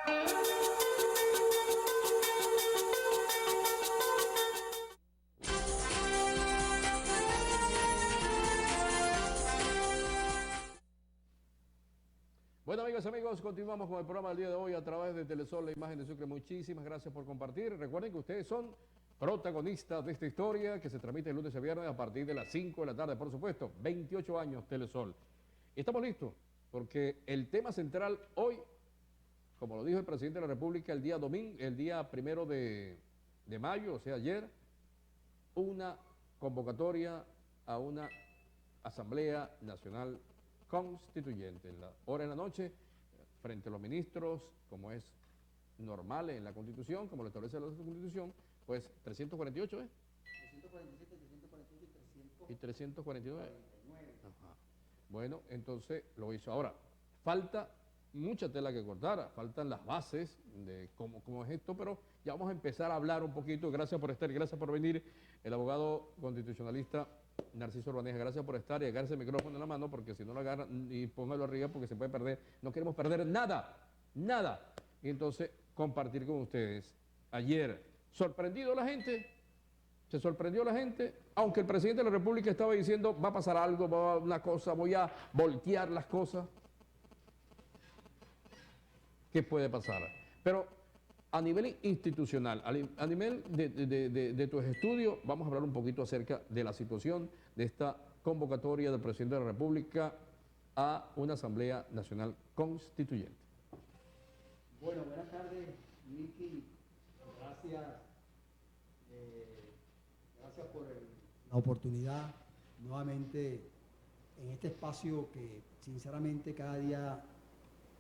Bueno, amigas y amigos, continuamos con el programa del día de hoy a través de Telesol, la imagen de Sucre. Muchísimas gracias por compartir. Recuerden que ustedes son protagonistas de esta historia que se transmite el lunes a viernes a partir de las 5 de la tarde, por supuesto. 28 años Telesol. Y estamos listos porque el tema central hoy, como lo dijo el presidente de la República el día domingo, el día 1 de mayo, o sea, ayer, una convocatoria a una Asamblea Nacional Constituyente, en la hora de la noche, frente a los ministros, como es normal en la Constitución, como lo establece la Constitución, pues 348, ¿eh? 347, 348 y 349. Ajá. Bueno, entonces lo hizo. Ahora, falta mucha tela que cortar, faltan las bases de cómo es esto, pero ya vamos a empezar a hablar un poquito. Gracias por estar, gracias por venir, el abogado constitucionalista Narciso Urbaneja. Gracias por estar y agarrarse el micrófono en la mano, porque si no lo agarran y póngalo arriba porque se puede perder. No queremos perder nada, nada. Y entonces compartir con ustedes. Ayer, sorprendido la gente, se sorprendió la gente, aunque el presidente de la República estaba diciendo va a pasar algo, va a una cosa, voy a voltear las cosas. ¿Qué puede pasar? Pero a nivel institucional, a nivel de tus estudios, vamos a hablar un poquito acerca de la situación de esta convocatoria del presidente de la República a una Asamblea Nacional Constituyente. Bueno, buenas tardes, Miki. Gracias. Gracias por la oportunidad nuevamente en este espacio que sinceramente cada día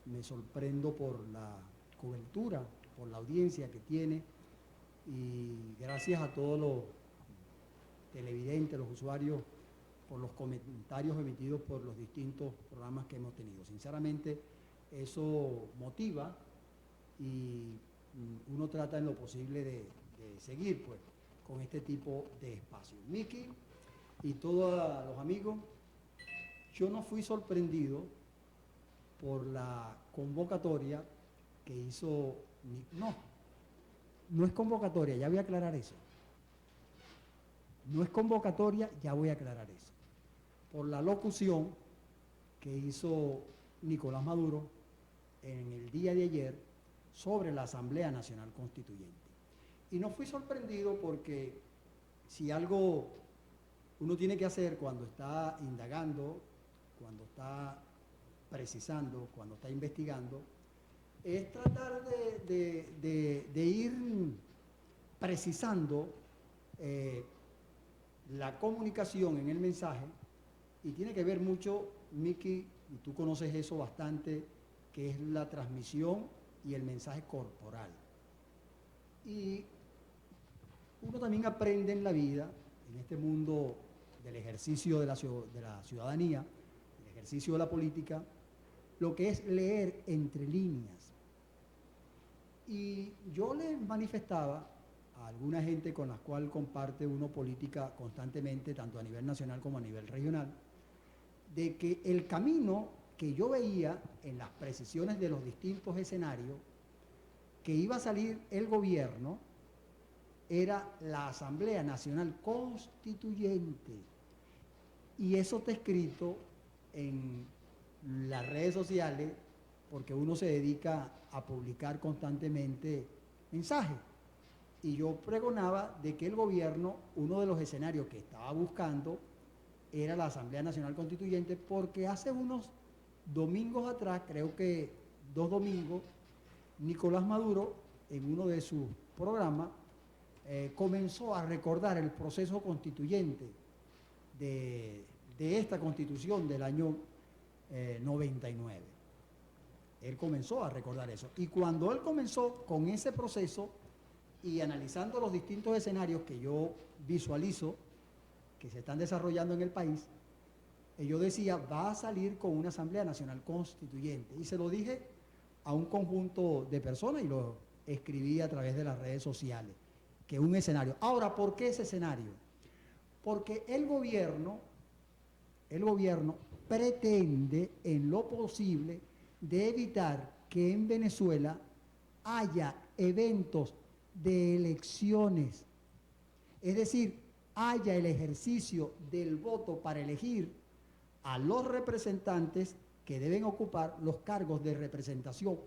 me sorprendo por la cobertura, por la audiencia que tiene, y gracias a todos los televidentes, los usuarios, por los comentarios emitidos por los distintos programas que hemos tenido. Sinceramente, eso motiva y uno trata en lo posible de seguir pues con este tipo de espacios. Miki y todos los amigos, yo no fui sorprendido por la convocatoria que hizo... No es convocatoria, ya voy a aclarar eso. No es convocatoria, ya voy a aclarar eso. Por la locución que hizo Nicolás Maduro en el día de ayer sobre la Asamblea Nacional Constituyente. Y no fui sorprendido porque si algo uno tiene que hacer cuando está indagando, cuando está precisando, cuando está investigando, es tratar de ir precisando la comunicación en el mensaje, y tiene que ver mucho, Miki, y tú conoces eso bastante, que es la transmisión y el mensaje corporal. Y uno también aprende en la vida, en este mundo del ejercicio de la ciudadanía, el ejercicio de la política, lo que es leer entre líneas. Y yo les manifestaba a alguna gente con la cual comparte uno política constantemente, tanto a nivel nacional como a nivel regional, de que el camino que yo veía en las precisiones de los distintos escenarios, que iba a salir el gobierno, era la Asamblea Nacional Constituyente. Y eso está escrito en las redes sociales, porque uno se dedica a publicar constantemente mensajes. Y yo pregonaba de que el gobierno, uno de los escenarios que estaba buscando era la Asamblea Nacional Constituyente, porque hace unos domingos atrás, creo que 2 domingos, Nicolás Maduro, en uno de sus programas, comenzó a recordar el proceso constituyente de esta Constitución del año 99. Él comenzó a recordar eso. Y cuando él comenzó con ese proceso y analizando los distintos escenarios que yo visualizo que se están desarrollando en el país, yo decía, va a salir con una Asamblea Nacional Constituyente. Y se lo dije a un conjunto de personas y lo escribí a través de las redes sociales, que un escenario. Ahora, ¿por qué ese escenario? Porque el gobierno pretende en lo posible de evitar que en Venezuela haya eventos de elecciones, es decir, haya el ejercicio del voto para elegir a los representantes que deben ocupar los cargos de representación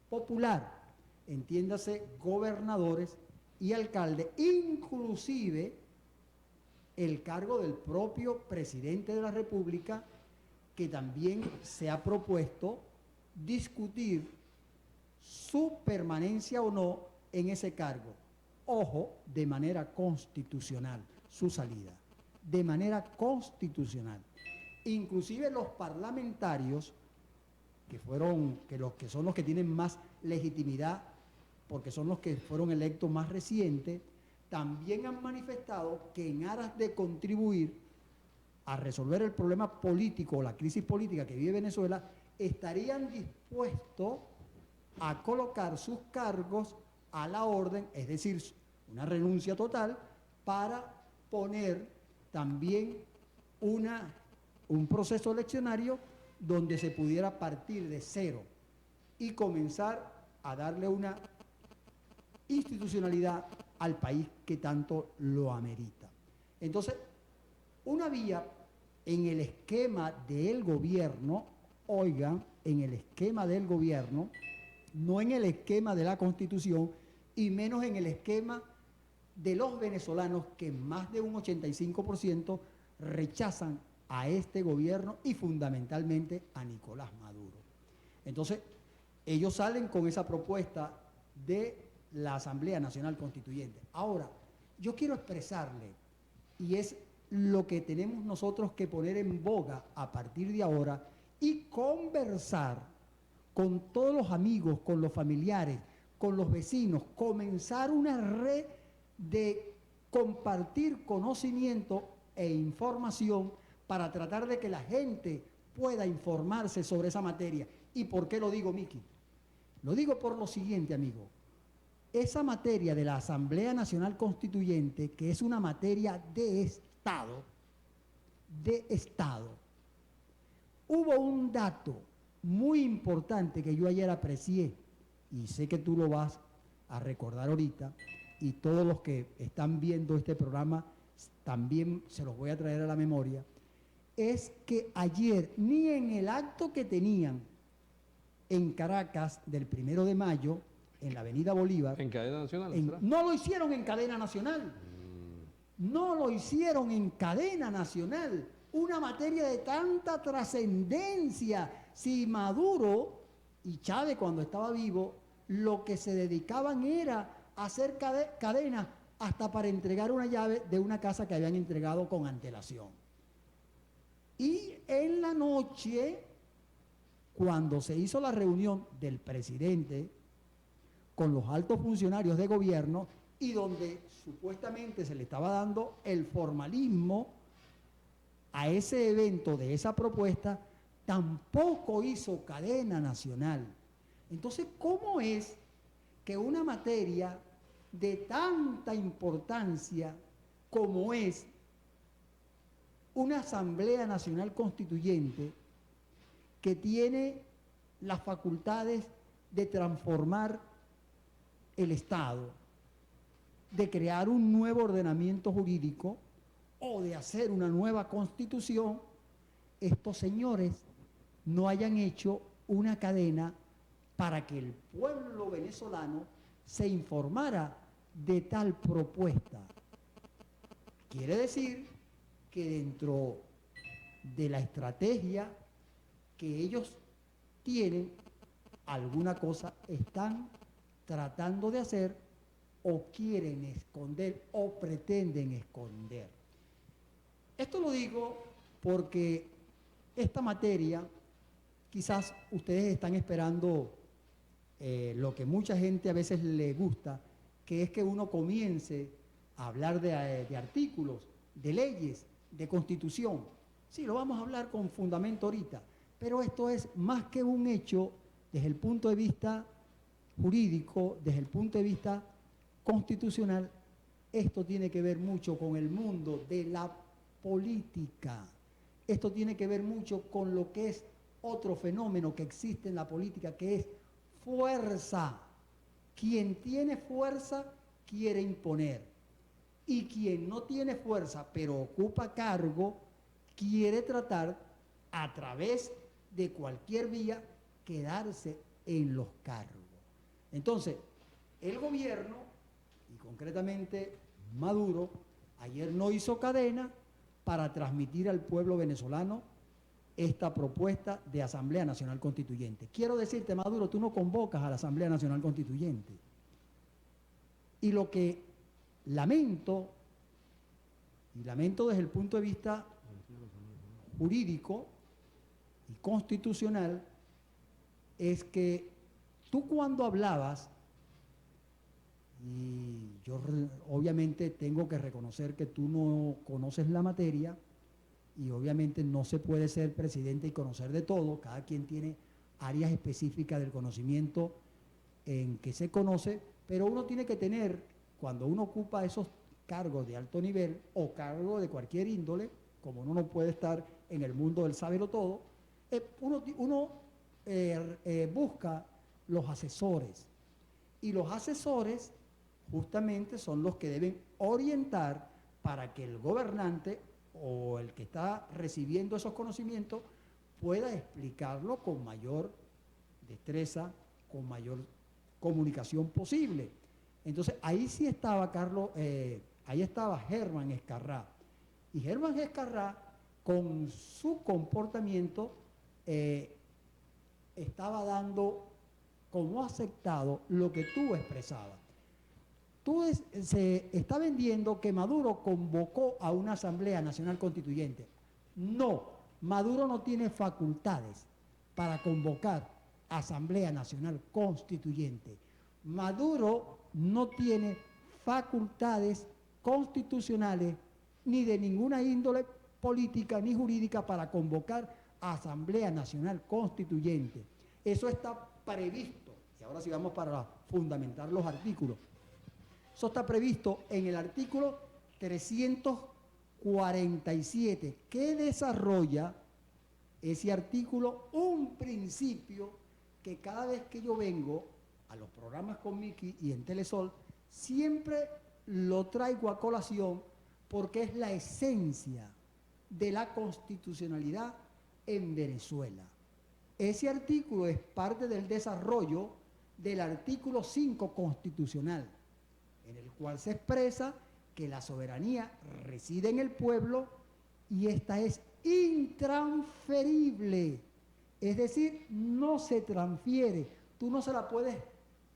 popular, entiéndase gobernadores y alcaldes, inclusive el cargo del propio presidente de la República, que también se ha propuesto discutir su permanencia o no en ese cargo. Ojo, de manera constitucional, su salida, de manera constitucional. Inclusive los parlamentarios, que son los que tienen más legitimidad, porque son los que fueron electos más recientes, también han manifestado que en aras de contribuir a resolver el problema político, la crisis política que vive Venezuela, estarían dispuestos a colocar sus cargos a la orden, es decir, una renuncia total, para poner también un proceso eleccionario donde se pudiera partir de cero y comenzar a darle una institucionalidad al país que tanto lo amerita. Entonces, una vía en el esquema del gobierno, oigan, en el esquema del gobierno, no en el esquema de la Constitución y menos en el esquema de los venezolanos, que más de un 85% rechazan a este gobierno y fundamentalmente a Nicolás Maduro. Entonces, ellos salen con esa propuesta de la Asamblea Nacional Constituyente. Ahora, yo quiero expresarle, y es lo que tenemos nosotros que poner en boga a partir de ahora y conversar con todos los amigos, con los familiares, con los vecinos, comenzar una red de compartir conocimiento e información para tratar de que la gente pueda informarse sobre esa materia. ¿Y por qué lo digo, Miki? Lo digo por lo siguiente, amigo. Esa materia de la Asamblea Nacional Constituyente, que es una materia de Estado, hubo un dato muy importante que yo ayer aprecié, y sé que tú lo vas a recordar ahorita, y todos los que están viendo este programa también se los voy a traer a la memoria, es que ayer ni en el acto que tenían en Caracas del 1 de mayo, en la Avenida Bolívar, ¿En cadena nacional? no lo hicieron en cadena nacional, no lo hicieron en cadena nacional, una materia de tanta trascendencia. Si Maduro y Chávez, cuando estaba vivo, lo que se dedicaban era a hacer cadenas hasta para entregar una llave de una casa que habían entregado con antelación. Y en la noche, cuando se hizo la reunión del presidente con los altos funcionarios de gobierno y donde supuestamente se le estaba dando el formalismo a ese evento de esa propuesta, tampoco hizo cadena nacional. Entonces, ¿cómo es que una materia de tanta importancia como es una Asamblea Nacional Constituyente, que tiene las facultades de transformar el Estado, de crear un nuevo ordenamiento jurídico o de hacer una nueva constitución, estos señores no hayan hecho una cadena para que el pueblo venezolano se informara de tal propuesta? Quiere decir que dentro de la estrategia que ellos tienen, alguna cosa están tratando de hacer o quieren esconder o pretenden esconder. Esto lo digo porque esta materia, quizás ustedes están esperando lo que mucha gente a veces le gusta, que es que uno comience a hablar de artículos, de leyes, de constitución. Sí, lo vamos a hablar con fundamento ahorita, pero esto es más que un hecho desde el punto de vista jurídico, desde el punto de vista constitucional. Esto tiene que ver mucho con el mundo de la política. Esto tiene que ver mucho con lo que es otro fenómeno que existe en la política, que es fuerza. Quien tiene fuerza quiere imponer. Y quien no tiene fuerza, pero ocupa cargo, quiere tratar, a través de cualquier vía, quedarse en los cargos. Entonces, el gobierno, y concretamente Maduro, ayer no hizo cadena para transmitir al pueblo venezolano esta propuesta de Asamblea Nacional Constituyente. Quiero decirte, Maduro, tú no convocas a la Asamblea Nacional Constituyente. Y lo que lamento, y lamento desde el punto de vista jurídico y constitucional, es que tú cuando hablabas, y yo obviamente tengo que reconocer que tú no conoces la materia, y obviamente no se puede ser presidente y conocer de todo, cada quien tiene áreas específicas del conocimiento en que se conoce, pero uno tiene que tener, cuando uno ocupa esos cargos de alto nivel o cargos de cualquier índole, como uno no puede estar en el mundo del sábelo todo, uno busca los asesores, y los asesores justamente son los que deben orientar para que el gobernante o el que está recibiendo esos conocimientos pueda explicarlo con mayor destreza, con mayor comunicación posible. Entonces, ahí sí estaba ahí estaba Germán Escarrá. Y Germán Escarrá, con su comportamiento, estaba dando como aceptado lo que tú expresabas. Se está vendiendo que Maduro convocó a una Asamblea Nacional Constituyente. No, Maduro no tiene facultades para convocar Asamblea Nacional Constituyente. Maduro no tiene facultades constitucionales ni de ninguna índole política ni jurídica para convocar Asamblea Nacional Constituyente. Eso está previsto, y ahora sí vamos para fundamentar los artículos. Eso está previsto en el artículo 347, que desarrolla ese artículo un principio que cada vez que yo vengo a los programas con Miki y en Telesol, siempre lo traigo a colación porque es la esencia de la constitucionalidad en Venezuela. Ese artículo es parte del desarrollo del artículo 5 constitucional, en el cual se expresa que la soberanía reside en el pueblo y esta es intransferible, es decir, no se transfiere, tú no se la puedes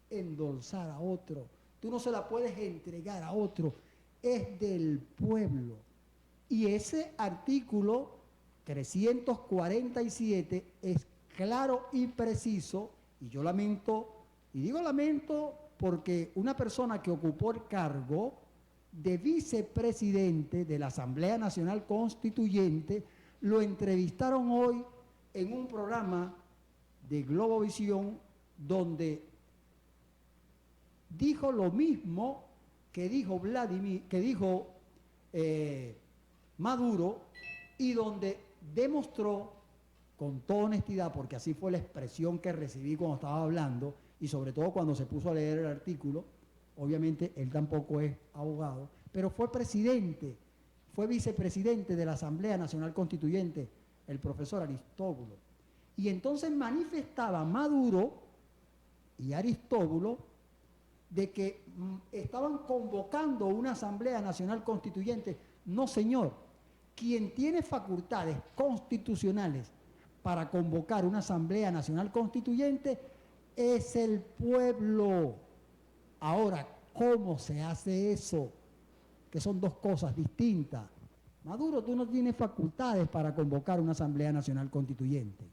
endosar a otro, tú no se la puedes entregar a otro, es del pueblo. Y ese artículo 347 es claro y preciso, y yo lamento, y digo lamento porque una persona que ocupó el cargo de vicepresidente de la Asamblea Nacional Constituyente, lo entrevistaron hoy en un programa de Globovisión donde dijo lo mismo que dijo Maduro, y donde demostró con toda honestidad, porque así fue la expresión que recibí cuando estaba hablando, y sobre todo cuando se puso a leer el artículo. Obviamente él tampoco es abogado, pero fue vicepresidente de la Asamblea Nacional Constituyente, el profesor Aristóbulo. Y entonces manifestaba Maduro y Aristóbulo de que estaban convocando una Asamblea Nacional Constituyente. No, señor, quien tiene facultades constitucionales para convocar una Asamblea Nacional Constituyente es el pueblo. Ahora, ¿cómo se hace eso? Que son dos cosas distintas. Maduro, tú no tienes facultades para convocar una Asamblea Nacional Constituyente.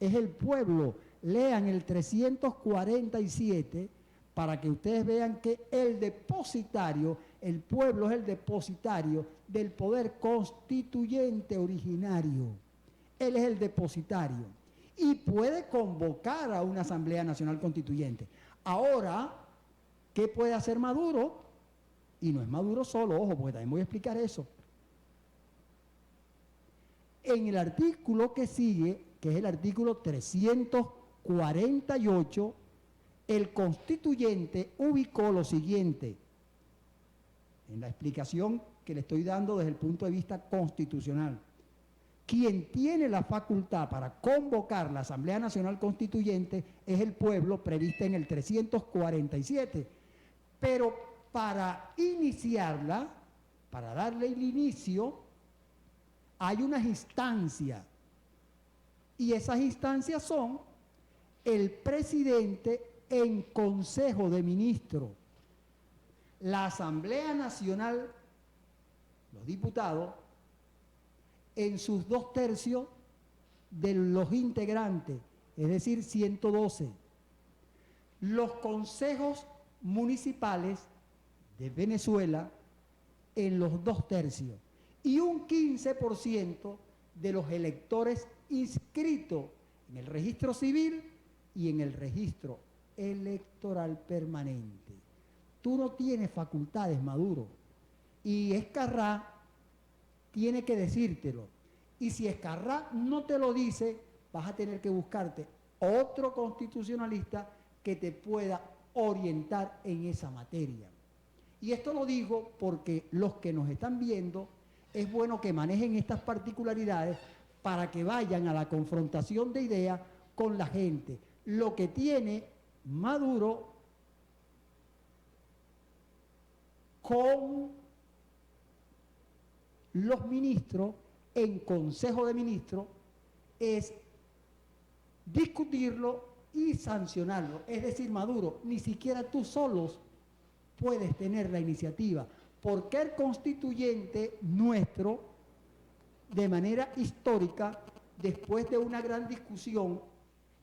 Es el pueblo. Lean el 347 para que ustedes vean que el depositario, el pueblo es el depositario del poder constituyente originario. Él es el depositario y puede convocar a una Asamblea Nacional Constituyente. Ahora, ¿qué puede hacer Maduro? Y no es Maduro solo, ojo, porque también voy a explicar eso. En el artículo que sigue, que es el artículo 348, el constituyente ubicó lo siguiente, en la explicación que le estoy dando desde el punto de vista constitucional. Quien tiene la facultad para convocar la Asamblea Nacional Constituyente es el pueblo, prevista en el 347. Pero para iniciarla, para darle el inicio, hay unas instancias. Y esas instancias son el presidente en Consejo de Ministros, la Asamblea Nacional, los diputados, en sus 2/3 de los integrantes, es decir, 112. Los consejos municipales de Venezuela en los 2/3 y un 15% de los electores inscritos en el registro civil y en el registro electoral permanente. Tú no tienes facultades, Maduro, y Ezcarrá tiene que decírtelo. Y si Ezcarrá no te lo dice, vas a tener que buscarte otro constitucionalista que te pueda orientar en esa materia. Y esto lo digo porque los que nos están viendo, es bueno que manejen estas particularidades para que vayan a la confrontación de ideas con la gente. Lo que tiene Maduro con los ministros en Consejo de Ministros es discutirlo y sancionarlo. Es decir, Maduro, ni siquiera tú solos puedes tener la iniciativa, porque el constituyente nuestro, de manera histórica, después de una gran discusión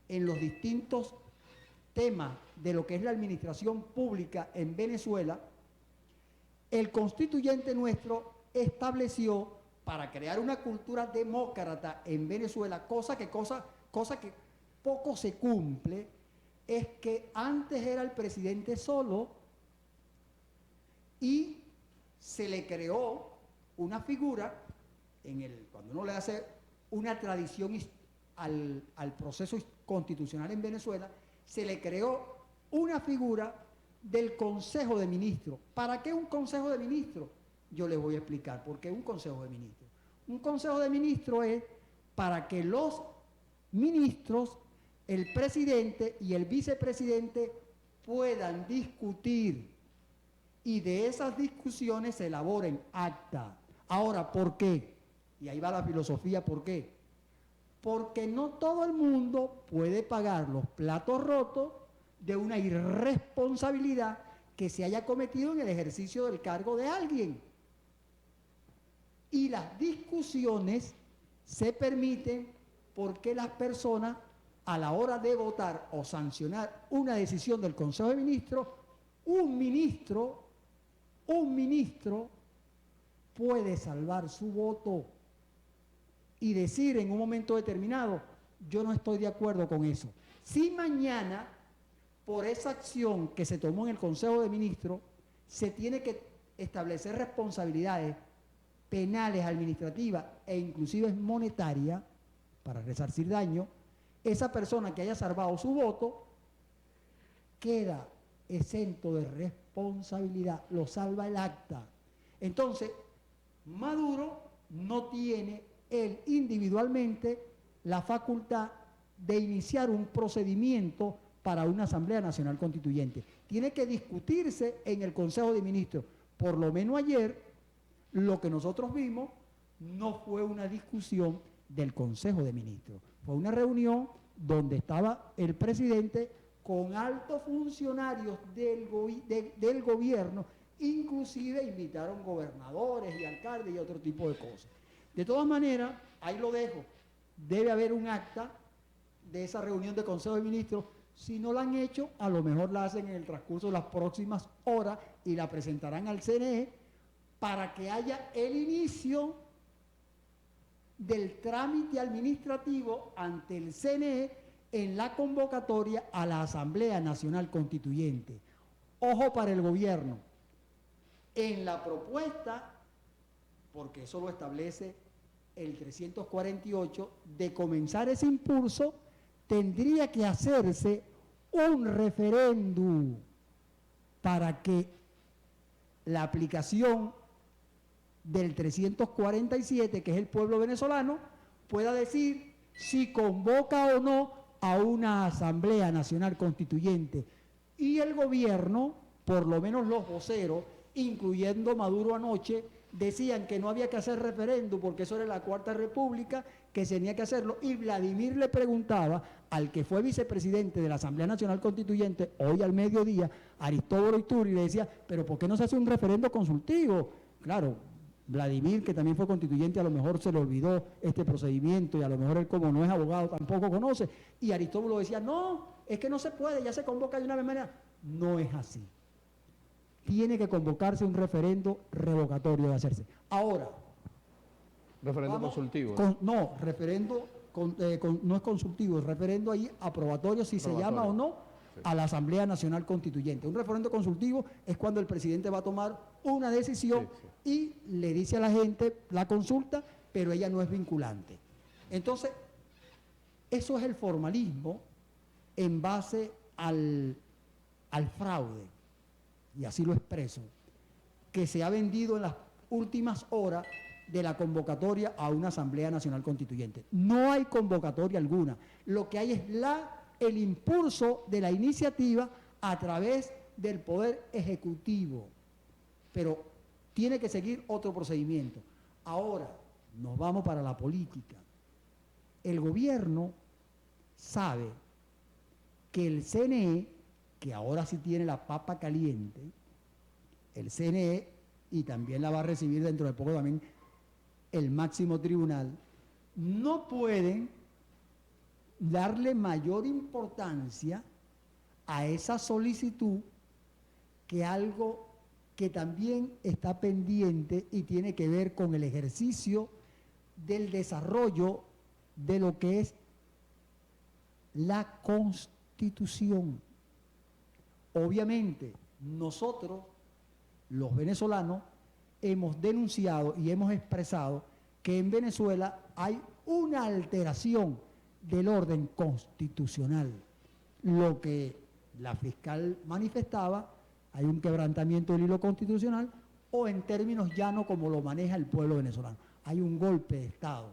en los distintos temas de lo que es la administración pública en Venezuela, el constituyente nuestro estableció para crear una cultura demócrata en Venezuela, cosa que poco se cumple, es que antes era el presidente solo y se le creó una figura, cuando uno le hace una tradición al proceso constitucional en Venezuela, se le creó una figura del Consejo de Ministros. ¿Para qué un Consejo de Ministros? Yo les voy a explicar por qué un Consejo de Ministros. Un Consejo de Ministros es para que los ministros, el presidente y el vicepresidente puedan discutir y de esas discusiones se elaboren acta. Ahora, ¿por qué? Y ahí va la filosofía, ¿por qué? Porque no todo el mundo puede pagar los platos rotos de una irresponsabilidad que se haya cometido en el ejercicio del cargo de alguien. Y las discusiones se permiten porque las personas, a la hora de votar o sancionar una decisión del Consejo de Ministros, un ministro puede salvar su voto y decir en un momento determinado, yo no estoy de acuerdo con eso. Si mañana, por esa acción que se tomó en el Consejo de Ministros, se tiene que establecer responsabilidades penales, administrativas e inclusive monetarias para resarcir daño, esa persona que haya salvado su voto queda exento de responsabilidad, lo salva el acta. Entonces, Maduro no tiene él individualmente la facultad de iniciar un procedimiento para una Asamblea Nacional Constituyente. Tiene que discutirse en el Consejo de Ministros. Por lo menos ayer, lo que nosotros vimos no fue una discusión del Consejo de Ministros. Fue una reunión donde estaba el presidente con altos funcionarios del gobierno, inclusive invitaron gobernadores y alcaldes y otro tipo de cosas. De todas maneras, ahí lo dejo, debe haber un acta de esa reunión de Consejo de Ministros. Si no la han hecho, a lo mejor la hacen en el transcurso de las próximas horas y la presentarán al CNE para que haya el inicio del trámite administrativo ante el CNE en la convocatoria a la Asamblea Nacional Constituyente. Ojo para el gobierno. En la propuesta, porque eso lo establece el 348, de comenzar ese impulso, tendría que hacerse un referéndum para que la aplicación del 347, que es el pueblo venezolano, pueda decir si convoca o no a una Asamblea Nacional Constituyente. Y el gobierno, por lo menos los voceros, incluyendo Maduro anoche, decían que no había que hacer referéndum porque eso era la Cuarta República, que tenía que hacerlo. Y Vladimir le preguntaba al que fue vicepresidente de la Asamblea Nacional Constituyente, hoy al mediodía, Aristóbulo Ituri, le decía, pero ¿por qué no se hace un referendo consultivo? Claro, Vladimir, que también fue constituyente, a lo mejor se le olvidó este procedimiento y a lo mejor él, como no es abogado, tampoco conoce. Y Aristóbulo decía, no, es que no se puede, ya se convoca de una vez manera. No es así. Tiene que convocarse un referendo revocatorio de hacerse. Ahora. Referendo consultivo. No, referendo no es consultivo, es referendo ahí aprobatorio, si se llama o no, sí, a la Asamblea Nacional Constituyente. Un referendo consultivo es cuando el presidente va a tomar una decisión, sí, sí, y le dice a la gente la consulta, pero ella no es vinculante. Entonces, eso es el formalismo en base al fraude, y así lo expreso, que se ha vendido en las últimas horas de la convocatoria a una Asamblea Nacional Constituyente. No hay convocatoria alguna. Lo que hay es el impulso de la iniciativa a través del Poder Ejecutivo. Pero tiene que seguir otro procedimiento. Ahora, nos vamos para la política. El gobierno sabe que el CNE, que ahora sí tiene la papa caliente, el CNE, y también la va a recibir dentro de poco también el máximo tribunal, no pueden darle mayor importancia a esa solicitud que algo que también está pendiente y tiene que ver con el ejercicio del desarrollo de lo que es la Constitución. Obviamente, nosotros, los venezolanos, hemos denunciado y hemos expresado que en Venezuela hay una alteración del orden constitucional. Lo que la fiscal manifestaba, hay un quebrantamiento del hilo constitucional, o en términos llanos como lo maneja el pueblo venezolano. Hay un golpe de Estado.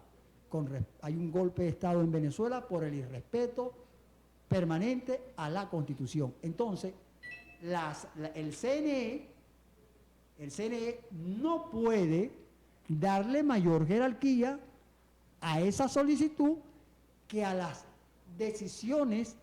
Hay un golpe de Estado en Venezuela por el irrespeto permanente a la Constitución. Entonces, el CNE no puede darle mayor jerarquía a esa solicitud que a las decisiones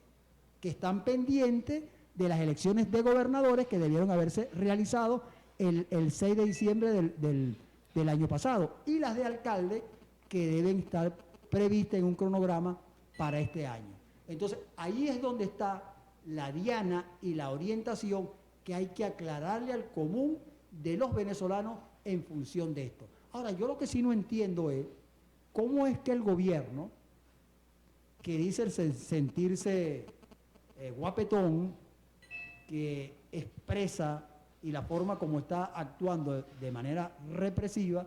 que están pendientes de las elecciones de gobernadores que debieron haberse realizado el 6 de diciembre del año pasado, y las de alcalde que deben estar previstas en un cronograma para este año. Entonces, ahí es donde está la diana y la orientación que hay que aclararle al común de los venezolanos en función de esto. Ahora, yo lo que sí no entiendo es cómo es que el gobierno, que dice sentirse guapetón, que expresa y la forma como está actuando de manera represiva,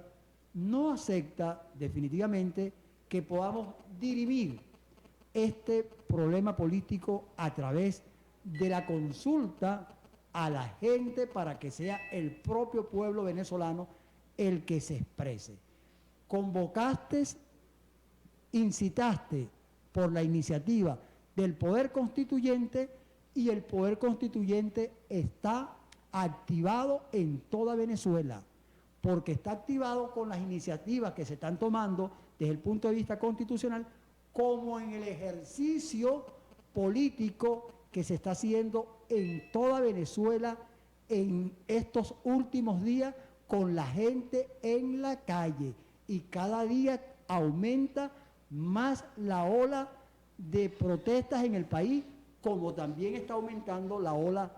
no acepta definitivamente que podamos dirimir este problema político a través de la consulta a la gente para que sea el propio pueblo venezolano el que se exprese. Convocaste, incitaste por la iniciativa del Poder Constituyente, y el Poder Constituyente está activado en toda Venezuela, porque está activado con las iniciativas que se están tomando desde el punto de vista constitucional, como en el ejercicio político que se está haciendo en toda Venezuela en estos últimos días con la gente en la calle, y cada día aumenta más la ola de protestas en el país, como también está aumentando la ola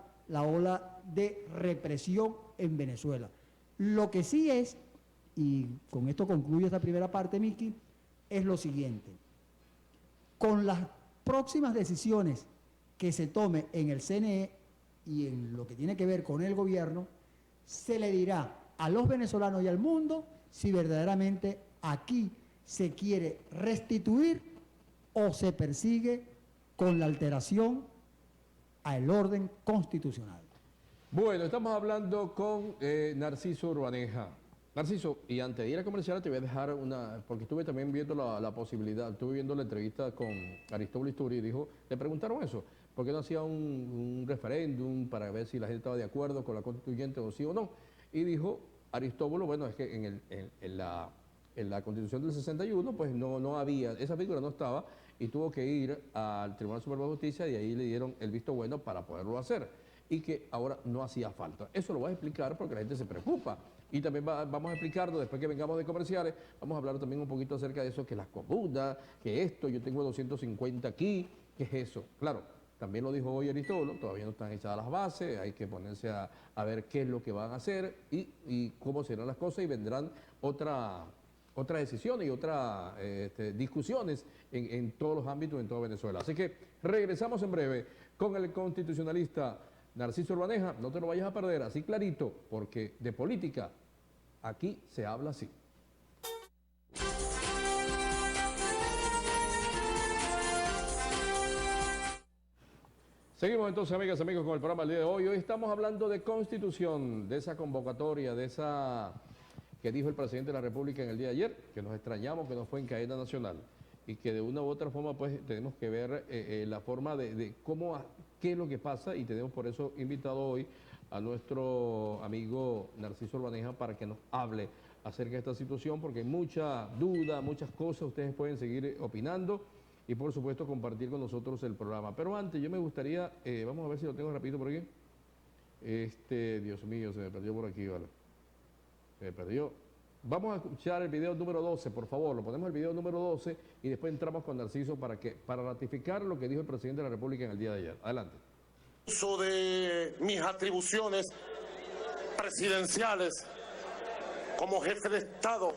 de represión en Venezuela. Lo que sí es, y con esto concluyo esta primera parte, Miki, es lo siguiente. Con las próximas decisiones que se tome en el CNE y en lo que tiene que ver con el gobierno, se le dirá a los venezolanos y al mundo si verdaderamente aquí se quiere restituir o se persigue con la alteración al orden constitucional. Bueno, estamos hablando con Narciso Urbaneja. Narciso, y antes de ir a comercial te voy a dejar porque estuve también viendo la posibilidad, estuve viendo la entrevista con Aristóbulo Isturi y le preguntaron eso, ¿por qué no hacía un referéndum para ver si la gente estaba de acuerdo con la constituyente o sí o no? Y dijo Aristóbulo, bueno, es que en la Constitución del 61 pues no había, esa figura no estaba y tuvo que ir al Tribunal Supremo de Justicia y ahí le dieron el visto bueno para poderlo hacer y que ahora no hacía falta. Eso lo voy a explicar porque la gente se preocupa y también vamos a explicarlo después que vengamos de comerciales, vamos a hablar también un poquito acerca de eso, que las comunas, que esto, yo tengo 250 aquí, ¿qué es eso? Claro, también lo dijo hoy Aristóbulo, todavía no están echadas las bases, hay que ponerse a ver qué es lo que van a hacer y cómo serán las cosas y vendrán otras decisiones y otras discusiones en todos los ámbitos en toda Venezuela. Así que regresamos en breve con el constitucionalista Narciso Urbaneja. No te lo vayas a perder, así clarito, porque de política aquí se habla así. Seguimos entonces, amigas y amigos, con el programa del día de hoy. Hoy estamos hablando de constitución, de esa convocatoria, de esa que dijo el presidente de la República en el día de ayer, que nos extrañamos que no fue en cadena nacional y que de una u otra forma pues tenemos que ver la forma de qué es lo que pasa y tenemos por eso invitado hoy a nuestro amigo Narciso Urbaneja para que nos hable acerca de esta situación porque hay mucha duda, muchas cosas, ustedes pueden seguir opinando y por supuesto compartir con nosotros el programa. Pero antes yo me gustaría, vamos a ver si lo tengo rapidito por aquí. Dios mío, se me perdió por aquí, ¿vale? Se me perdió. Vamos a escuchar el video número 12, por favor. Lo ponemos el video número 12 y después entramos con Narciso para ratificar lo que dijo el presidente de la República en el día de ayer. Adelante. Uso de mis atribuciones presidenciales como jefe de Estado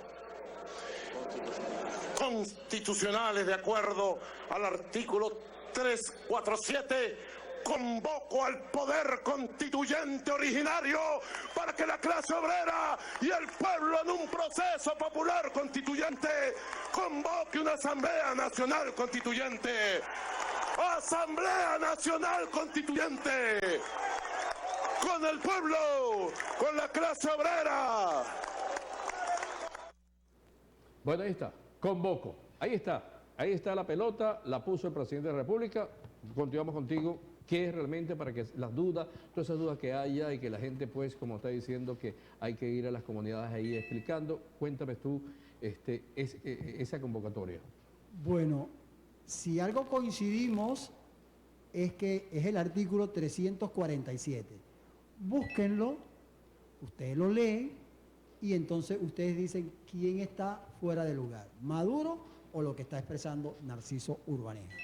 constitucionales de acuerdo al artículo 347, convoco al poder constituyente originario para que la clase obrera y el pueblo en un proceso popular constituyente convoque una Asamblea Nacional Constituyente. Asamblea Nacional Constituyente. Con el pueblo, con la clase obrera. Bueno, ahí está. Convoco. Ahí está la pelota, la puso el presidente de la República. Continuamos contigo. ¿Qué es realmente para que las dudas, todas esas dudas que haya y que la gente, pues, como está diciendo, que hay que ir a las comunidades ahí explicando? Cuéntame tú esa convocatoria. Bueno, si algo coincidimos es que es el artículo 347. Búsquenlo, ustedes lo leen y entonces ustedes dicen quién está fuera de lugar, Maduro o lo que está expresando Narciso Urbaneja.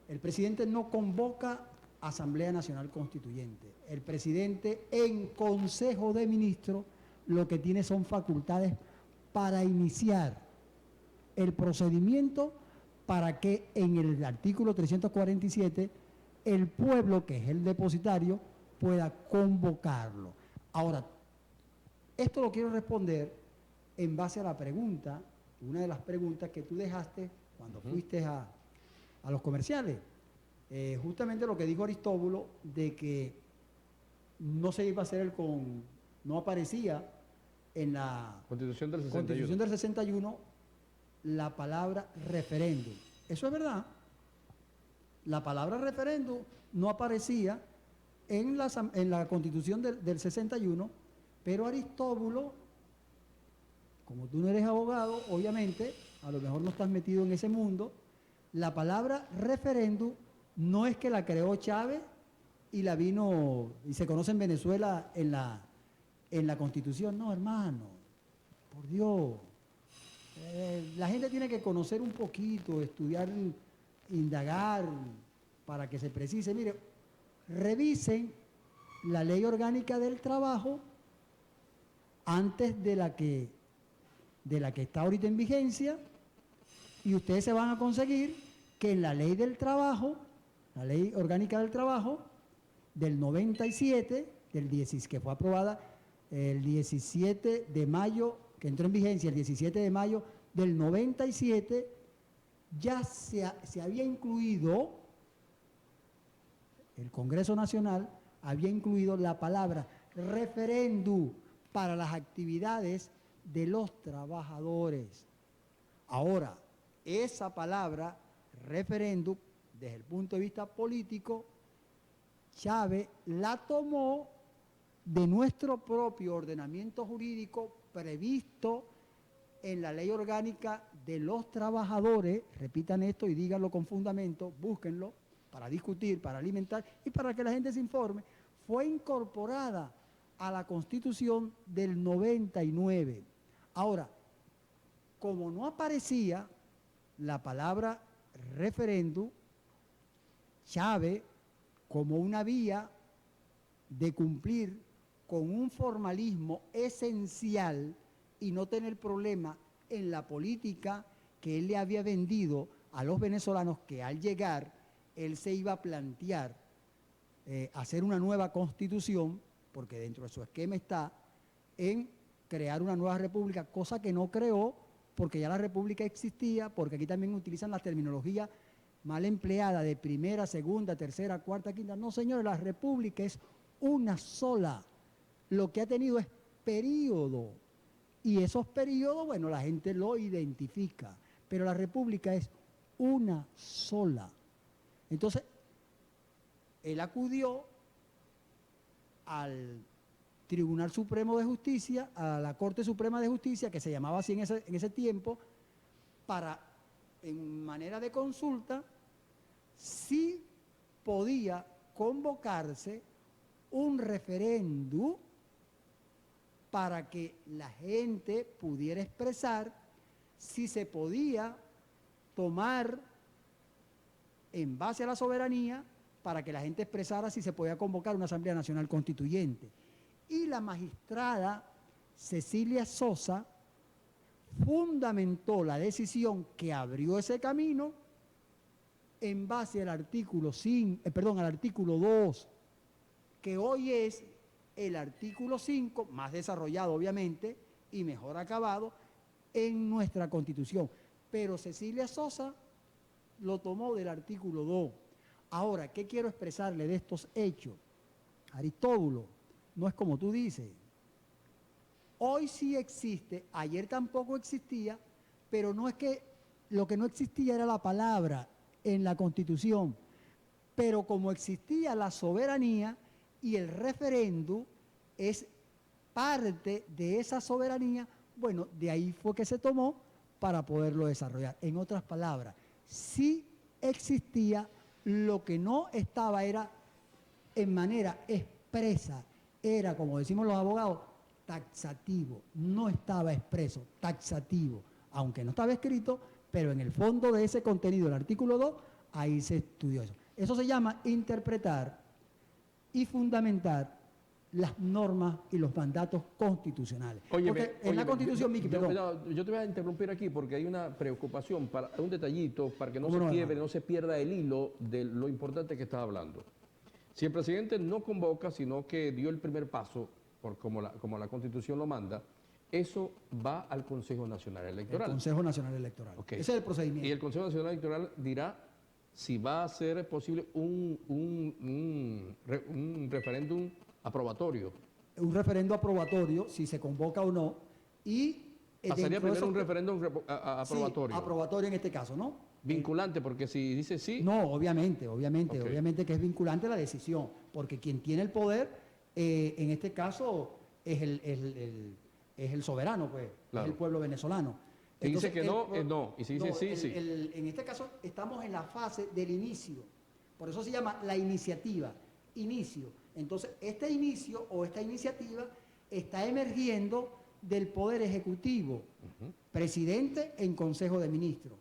El presidente no convoca Asamblea Nacional Constituyente. El presidente en Consejo de Ministros lo que tiene son facultades para iniciar el procedimiento para que en el artículo 347 el pueblo, que es el depositario, pueda convocarlo. Ahora, esto lo quiero responder en base a la pregunta, una de las preguntas que tú dejaste cuando fuiste a los comerciales. Justamente lo que dijo Aristóbulo de que no se iba a hacer no aparecía en la Constitución del 61. Constitución del 61 la palabra referéndum. Eso es verdad. La palabra referéndum no aparecía en la Constitución del 61, pero Aristóbulo, como tú no eres abogado, obviamente, a lo mejor no estás metido en ese mundo, la palabra referéndum no es que la creó Chávez y se conoce en Venezuela en la Constitución. No, hermano, por Dios. La gente tiene que conocer un poquito, estudiar, indagar, para que se precise. Mire, revisen la Ley Orgánica del Trabajo antes de la que está ahorita en vigencia y ustedes se van a conseguir que en la Ley del Trabajo, la Ley Orgánica del Trabajo del 97, que fue aprobada el 17 de mayo, que entró en vigencia el 17 de mayo del 97, ya se había incluido el Congreso Nacional había incluido la palabra referéndum para las actividades de los trabajadores. Ahora, esa palabra referéndum, desde el punto de vista político, Chávez la tomó de nuestro propio ordenamiento jurídico previsto en la Ley Orgánica de los Trabajadores. Repitan esto y díganlo con fundamento, búsquenlo para discutir, para alimentar y para que la gente se informe. Fue incorporada a la Constitución del 99. Ahora, como no aparecía la palabra referéndum, Chávez, como una vía de cumplir con un formalismo esencial y no tener problema en la política que él le había vendido a los venezolanos, que al llegar él se iba a plantear hacer una nueva constitución, porque dentro de su esquema está en crear una nueva república, cosa que no creó porque ya la república existía, porque aquí también utilizan la terminología mal empleada de primera, segunda, tercera, cuarta, quinta. No, señores, la república es una sola. Lo que ha tenido es periodo. Y esos periodos, bueno, la gente lo identifica. Pero la república es una sola. Entonces, él acudió al Tribunal Supremo de Justicia, a la Corte Suprema de Justicia, que se llamaba así en ese tiempo, para, en manera de consulta, si podía convocarse un referéndum para que la gente pudiera expresar si se podía tomar en base a la soberanía, para que la gente expresara si se podía convocar una Asamblea Nacional Constituyente. Y la magistrada Cecilia Sosa fundamentó la decisión que abrió ese camino en base al artículo 2, que hoy es el artículo 5, más desarrollado obviamente y mejor acabado en nuestra Constitución. Pero Cecilia Sosa lo tomó del artículo 2. Ahora, ¿qué quiero expresarle de estos hechos? Aristóbulo, no es como tú dices. Hoy sí existe, ayer tampoco existía, pero no es que lo que no existía era la palabra en la Constitución, pero como existía la soberanía y el referéndum es parte de esa soberanía, bueno, de ahí fue que se tomó para poderlo desarrollar. En otras palabras, sí existía, lo que no estaba era en manera expresa, era, como decimos los abogados, taxativo, no estaba expreso, taxativo, aunque no estaba escrito, pero en el fondo de ese contenido, el artículo 2, ahí se estudió eso. Eso se llama interpretar y fundamentar las normas y los mandatos constitucionales. Porque en la Constitución, Miki, perdón. Yo te voy a interrumpir aquí porque hay una preocupación, un detallito, para que no se quiebre, no se pierda el hilo de lo importante que estás hablando. Si el presidente no convoca, sino que dio el primer paso, como la Constitución lo manda, eso va al Consejo Nacional Electoral. El Consejo Nacional Electoral. Okay. Ese es el procedimiento. Y el Consejo Nacional Electoral dirá si va a ser posible un referéndum aprobatorio. Un referéndum aprobatorio, si se convoca o no, y... Pasaría primero un referéndum aprobatorio. Sí, aprobatorio en este caso, ¿no? Vinculante, porque si dice sí... No, obviamente que es vinculante la decisión, porque quien tiene el poder, en este caso, es el soberano, pues, claro. Es el pueblo venezolano. Si dice que no, es no, y si dice sí, sí. En este caso estamos en la fase del inicio, por eso se llama la iniciativa, inicio. Entonces, este inicio o esta iniciativa está emergiendo del Poder Ejecutivo, presidente en Consejo de Ministros.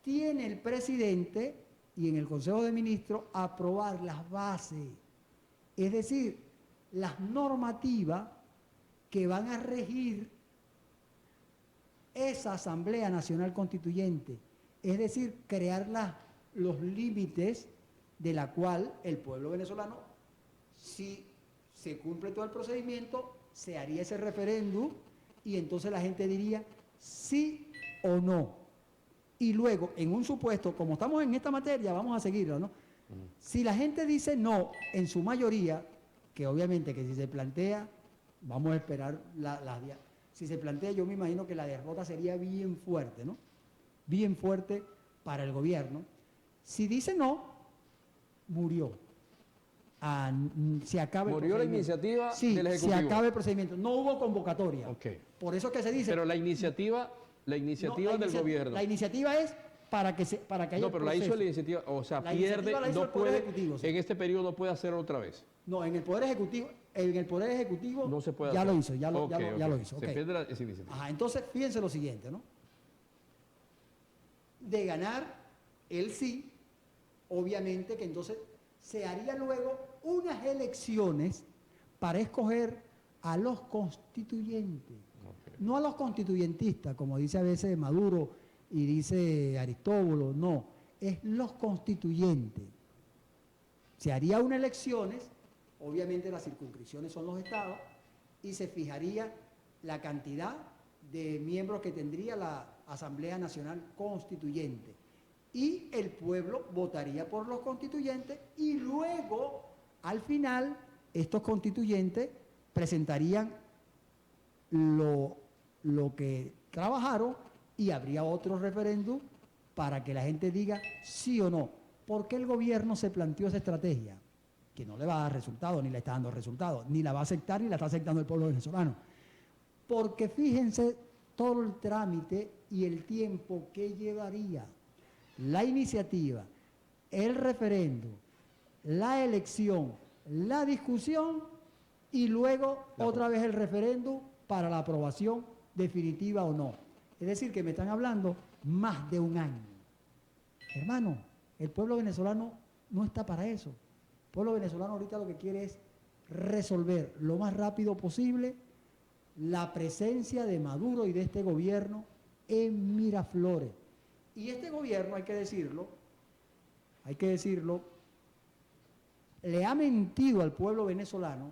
Tiene el presidente y en el Consejo de Ministros aprobar las bases, es decir, las normativas que van a regir esa Asamblea Nacional Constituyente, es decir, crear los límites de la cual el pueblo venezolano, si se cumple todo el procedimiento, se haría ese referéndum y entonces la gente diría sí o no. Y luego, en un supuesto, como estamos en esta materia, vamos a seguirlo, ¿no? Si la gente dice no, en su mayoría, que obviamente que si se plantea, vamos a esperar si se plantea, yo me imagino que la derrota sería bien fuerte, ¿no? Bien fuerte para el gobierno. Si dice no, murió. Se acaba Murió la iniciativa del Ejecutivo. Se acaba el procedimiento. No hubo convocatoria. Okay. Por eso que se dice. Pero la iniciativa del gobierno. La iniciativa es para que haya. No, pero la hizo la iniciativa, o sea, pierde, no puede, en este periodo no puede hacerlo otra vez. No, en el Poder Ejecutivo no se puede ya hacer. lo hizo, ya lo hizo. Se pierde esa iniciativa. Ajá, entonces fíjense lo siguiente, ¿no? De ganar el sí, obviamente que entonces se haría luego unas elecciones para escoger a los constituyentes, no a los constituyentistas, como dice a veces Maduro y dice Aristóbulo, no, es los constituyentes. Se haría unas elecciones, obviamente las circunscripciones son los estados, y se fijaría la cantidad de miembros que tendría la Asamblea Nacional Constituyente. Y el pueblo votaría por los constituyentes y luego, al final, estos constituyentes presentarían lo que trabajaron y habría otro referéndum para que la gente diga sí o no. ¿Por qué el gobierno se planteó esa estrategia? Que no le va a dar resultados, ni le está dando resultados, ni la va a aceptar, ni la está aceptando el pueblo venezolano. Porque fíjense todo el trámite y el tiempo que llevaría la iniciativa, el referéndum, la elección, la discusión y luego otra vez el referéndum para la aprobación definitiva o no. Es decir, que me están hablando más de un año. Hermano, el pueblo venezolano no está para eso. El pueblo venezolano ahorita lo que quiere es resolver lo más rápido posible la presencia de Maduro y de este gobierno en Miraflores. Y este gobierno, hay que decirlo, le ha mentido al pueblo venezolano,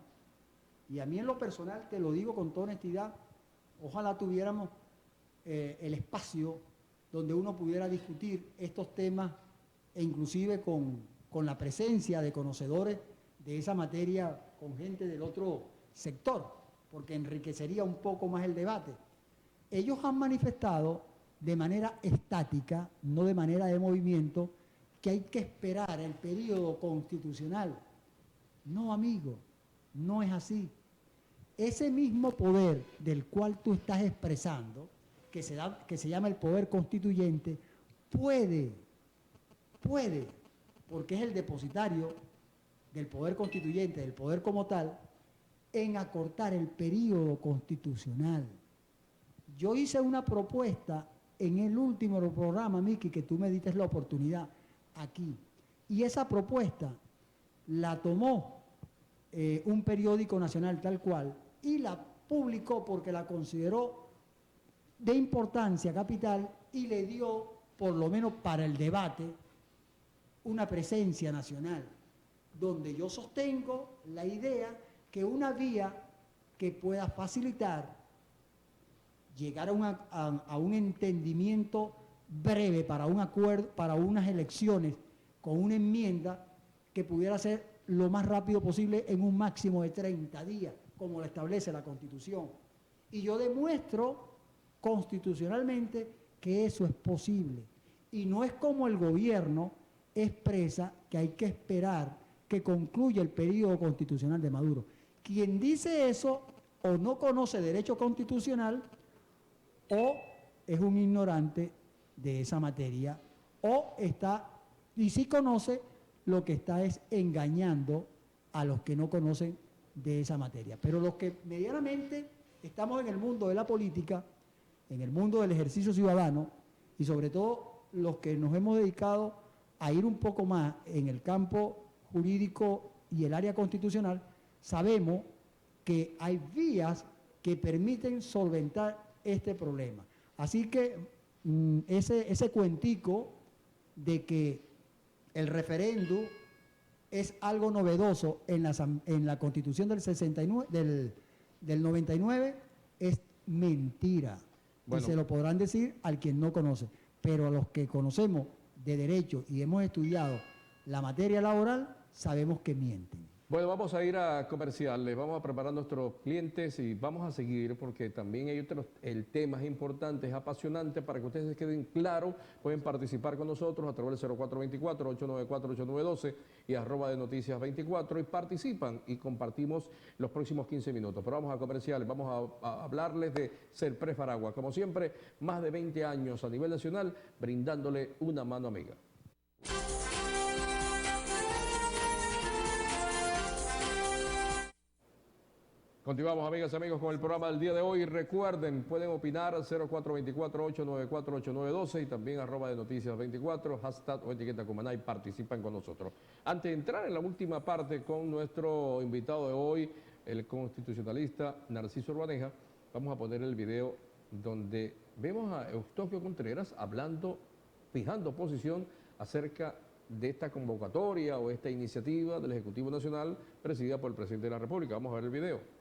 y a mí en lo personal te lo digo con toda honestidad, ojalá tuviéramos el espacio donde uno pudiera discutir estos temas e inclusive con la presencia de conocedores de esa materia, con gente del otro sector, porque enriquecería un poco más el debate. Ellos han manifestado de manera estática, no de manera de movimiento, que hay que esperar el periodo constitucional. No, amigo, no es así. Ese mismo poder del cual tú estás expresando, que se llama el poder constituyente, puede, porque es el depositario del poder constituyente, del poder como tal, en acortar el periodo constitucional. Yo hice una propuesta en el último programa, Miki, que tú me diste la oportunidad aquí, y esa propuesta la tomó un periódico nacional tal cual y la publicó porque la consideró de importancia capital y le dio, por lo menos para el debate, una presencia nacional, donde yo sostengo la idea que una vía que pueda facilitar llegar a un entendimiento breve para un acuerdo, para unas elecciones con una enmienda que pudiera ser lo más rápido posible en un máximo de 30 días, como lo establece la Constitución. Y yo demuestro constitucionalmente que eso es posible. Y no es como el gobierno expresa que hay que esperar que concluya el periodo constitucional de Maduro. Quien dice eso o no conoce derecho constitucional o es un ignorante de esa materia o está, y si conoce, lo que está es engañando a los que no conocen de esa materia. Pero los que medianamente estamos en el mundo de la política, en el mundo del ejercicio ciudadano, y sobre todo los que nos hemos dedicado a ir un poco más en el campo jurídico y el área constitucional, sabemos que hay vías que permiten solventar este problema. Así que ese cuentico de que el referéndum es algo novedoso en la Constitución del 69, del 99 es mentira. Bueno, y se lo podrán decir al quien no conoce. Pero a los que conocemos de derecho y hemos estudiado la materia laboral, sabemos que mienten. Bueno, vamos a ir a comerciales, vamos a preparar a nuestros clientes y vamos a seguir porque también el tema es importante, es apasionante para que ustedes se queden claros. Pueden participar con nosotros a través del 0424-894-8912 y @ de Noticias 24 y participan y compartimos los próximos 15 minutos. Pero vamos a comerciales, vamos a hablarles de Serpres Faragua. Como siempre, más de 20 años a nivel nacional brindándole una mano amiga. Continuamos, amigas y amigos, con el programa del día de hoy. Recuerden, pueden opinar al 0424-894-8912 y también @ de Noticias 24, hashtag o etiqueta Cumaná, participan con nosotros. Antes de entrar en la última parte con nuestro invitado de hoy, el constitucionalista Narciso Urbaneja, vamos a poner el video donde vemos a Eustoquio Contreras fijando posición acerca de esta convocatoria o esta iniciativa del Ejecutivo Nacional presidida por el presidente de la República. Vamos a ver el video.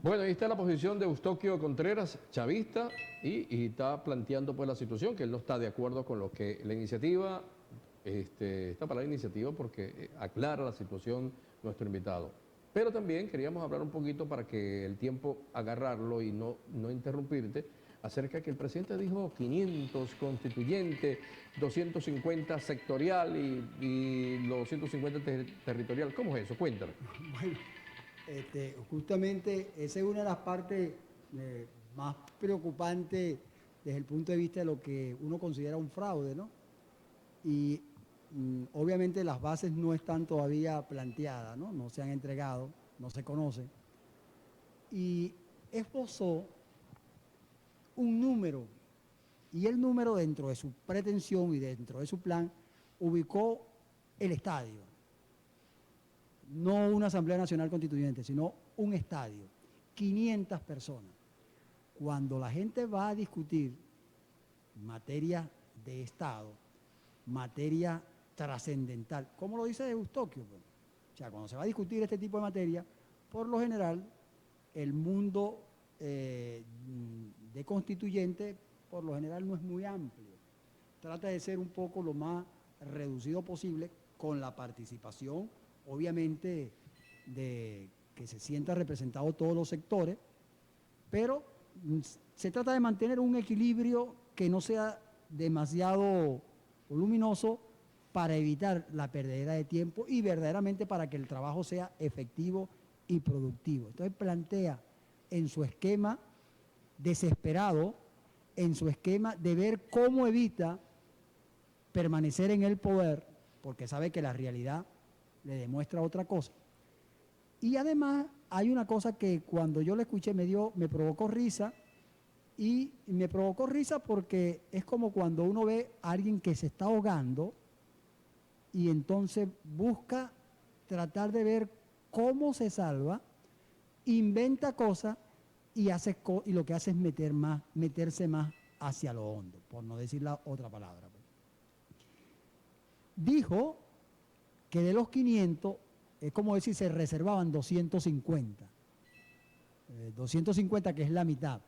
Bueno, ahí está la posición de Eustoquio Contreras, chavista, y está planteando pues la situación, que él no está de acuerdo con lo que la iniciativa, esta palabra iniciativa porque aclara la situación nuestro invitado. Pero también queríamos hablar un poquito para que el tiempo agarrarlo y no interrumpirte, acerca de que el presidente dijo 500 constituyentes, 250 sectorial y los 250 territorial. ¿Cómo es eso? Cuéntame. Bueno. Justamente esa es una de las partes más preocupantes desde el punto de vista de lo que uno considera un fraude, ¿no? Y obviamente las bases no están todavía planteadas, ¿no? No se han entregado, no se conoce. Y esbozó un número, y el número dentro de su pretensión y dentro de su plan ubicó el estadio. No una Asamblea Nacional Constituyente, sino un estadio, 500 personas. Cuando la gente va a discutir materia de Estado, materia trascendental, ¿cómo lo dice Eustoquio? O sea, cuando se va a discutir este tipo de materia, por lo general, el mundo de constituyente, por lo general, no es muy amplio. Trata de ser un poco lo más reducido posible con la participación obviamente de que se sientan representados todos los sectores, pero se trata de mantener un equilibrio que no sea demasiado voluminoso para evitar la pérdida de tiempo y verdaderamente para que el trabajo sea efectivo y productivo. Entonces plantea en su esquema desesperado, en su esquema de ver cómo evita permanecer en el poder porque sabe que la realidad le demuestra otra cosa. Y además hay una cosa que cuando yo la escuché me provocó risa, y me provocó risa porque es como cuando uno ve a alguien que se está ahogando y entonces busca tratar de ver cómo se salva, inventa cosas y lo que hace es meterse más hacia lo hondo, por no decir la otra palabra. Dijo que de los 500, es como decir, se reservaban 250. 250 que es la mitad,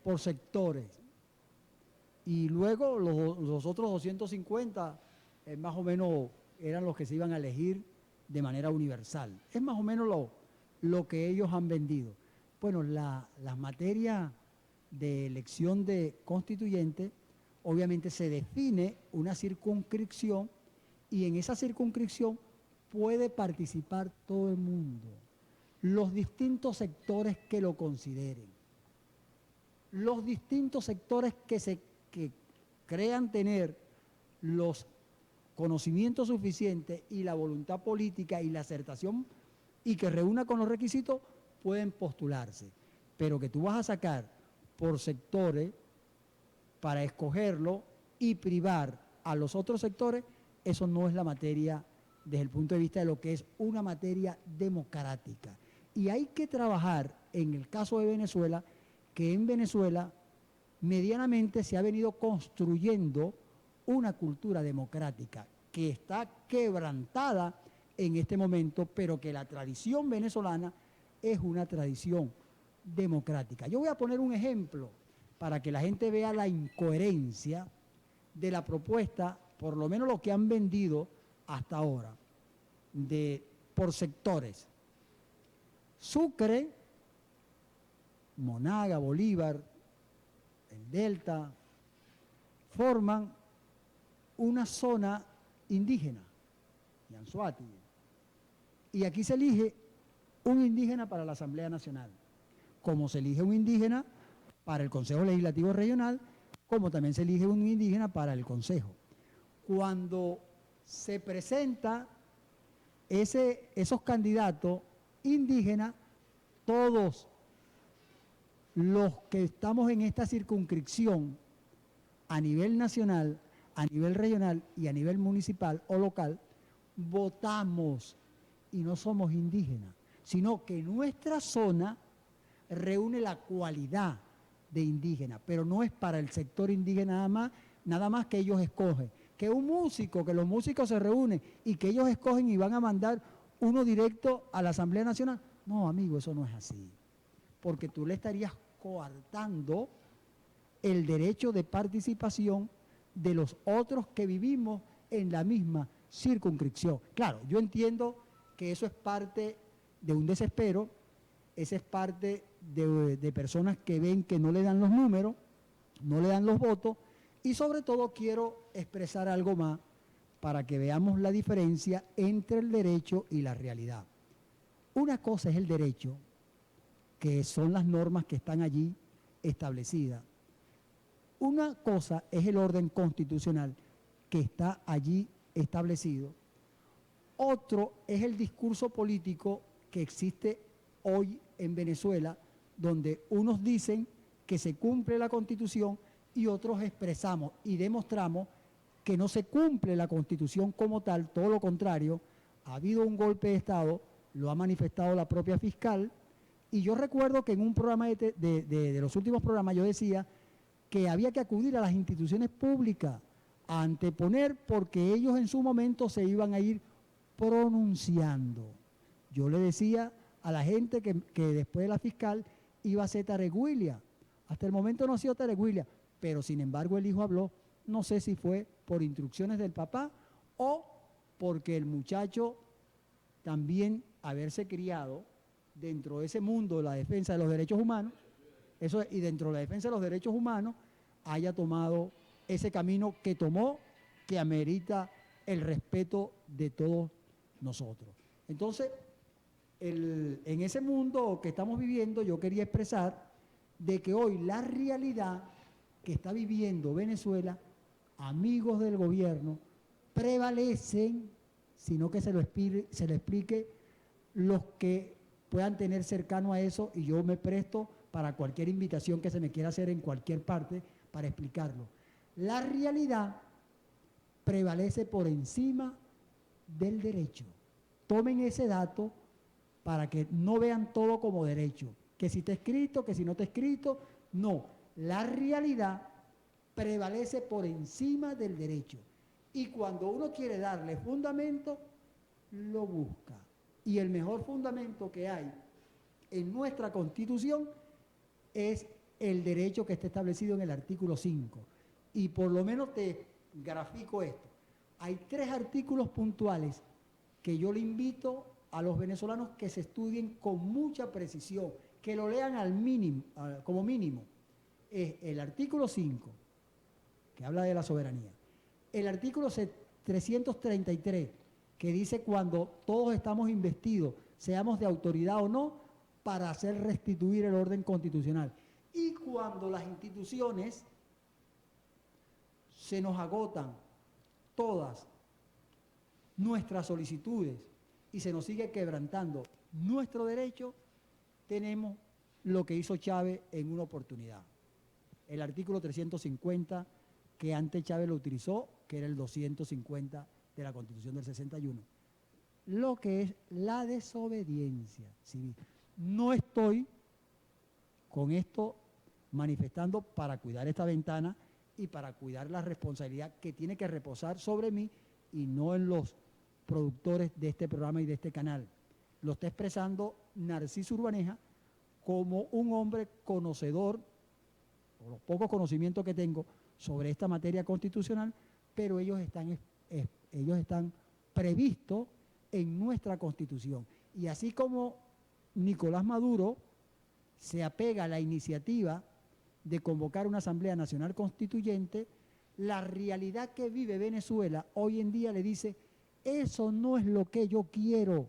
por sectores. Y luego los otros 250 más o menos eran los que se iban a elegir de manera universal. Es más o menos lo que ellos han vendido. Bueno, las materias de elección de constituyente, obviamente se define una circunscripción y en esa circunscripción puede participar todo el mundo, los distintos sectores que lo consideren, los distintos sectores que crean tener los conocimientos suficientes y la voluntad política y la acertación y que reúna con los requisitos, pueden postularse. Pero que tú vas a sacar por sectores para escogerlo y privar a los otros sectores, eso no es la materia desde el punto de vista de lo que es una materia democrática. Y hay que trabajar en el caso de Venezuela, que en Venezuela medianamente se ha venido construyendo una cultura democrática que está quebrantada en este momento, pero que la tradición venezolana es una tradición democrática. Yo voy a poner un ejemplo para que la gente vea la incoherencia de la propuesta, por lo menos lo que han vendido hasta ahora, por sectores. Sucre, Monaga, Bolívar, el Delta, forman una zona indígena, Anzoátegui. Y aquí se elige un indígena para la Asamblea Nacional, como se elige un indígena para el Consejo Legislativo Regional, como también se elige un indígena para el Consejo. Cuando se presenta esos candidatos indígenas, todos los que estamos en esta circunscripción a nivel nacional, a nivel regional y a nivel municipal o local, votamos y no somos indígenas, sino que nuestra zona reúne la cualidad de indígena, pero no es para el sector indígena nada más que ellos escogen. Que un músico, que los músicos se reúnen y que ellos escogen y van a mandar uno directo a la Asamblea Nacional. No, amigo, eso no es así, porque tú le estarías coartando el derecho de participación de los otros que vivimos en la misma circunscripción. Claro, yo entiendo que eso es parte de un desespero, esa es parte de personas que ven que no le dan los números, no le dan los votos, y sobre todo quiero expresar algo más para que veamos la diferencia entre el derecho y la realidad. Una cosa es el derecho, que son las normas que están allí establecidas. Una cosa es el orden constitucional que está allí establecido. Otro es el discurso político que existe hoy en Venezuela, donde unos dicen que se cumple la Constitución y otros expresamos y demostramos que no se cumple la Constitución como tal, todo lo contrario. Ha habido un golpe de Estado, lo ha manifestado la propia fiscal, y yo recuerdo que en un programa de los últimos programas yo decía que había que acudir a las instituciones públicas a anteponer, porque ellos en su momento se iban a ir pronunciando. Yo le decía a la gente que después de la fiscal iba a ser Tarek Williams. Hasta el momento no ha sido Tarek Williams, pero sin embargo el hijo habló. No sé si fue por instrucciones del papá o porque el muchacho también haberse criado dentro de ese mundo de la defensa de los derechos humanos, y dentro de la defensa de los derechos humanos haya tomado ese camino que tomó, que amerita el respeto de todos nosotros. Entonces, en ese mundo que estamos viviendo, yo quería expresar de que hoy la realidad que está viviendo Venezuela, amigos del gobierno, prevalecen, sino que se lo explique los que puedan tener cercano a eso, y yo me presto para cualquier invitación que se me quiera hacer en cualquier parte para explicarlo. La realidad prevalece por encima del derecho. Tomen ese dato para que no vean todo como derecho, que si está escrito, que si no está escrito, no. La realidad prevalece por encima del derecho. Y cuando uno quiere darle fundamento, lo busca. Y el mejor fundamento que hay en nuestra Constitución es el derecho que está establecido en el artículo 5. Y por lo menos te grafico esto. Hay 3 artículos puntuales que yo le invito a los venezolanos que se estudien con mucha precisión, que lo lean al mínimo, como mínimo. Es el artículo 5, que habla de la soberanía. El artículo 333, que dice cuando todos estamos investidos, seamos de autoridad o no, para hacer restituir el orden constitucional. Y cuando las instituciones se nos agotan todas nuestras solicitudes y se nos sigue quebrantando nuestro derecho, tenemos lo que hizo Chávez en una oportunidad. El artículo 350, que antes Chávez lo utilizó, que era el 250 de la Constitución del 61. Lo que es la desobediencia civil. No estoy con esto manifestando para cuidar esta ventana y para cuidar la responsabilidad que tiene que reposar sobre mí y no en los productores de este programa y de este canal. Lo está expresando Narciso Urbaneja como un hombre conocedor, por los pocos conocimientos que tengo sobre esta materia constitucional, pero ellos están previstos en nuestra Constitución. Y así como Nicolás Maduro se apega a la iniciativa de convocar una Asamblea Nacional Constituyente, la realidad que vive Venezuela hoy en día le dice: eso no es lo que yo quiero,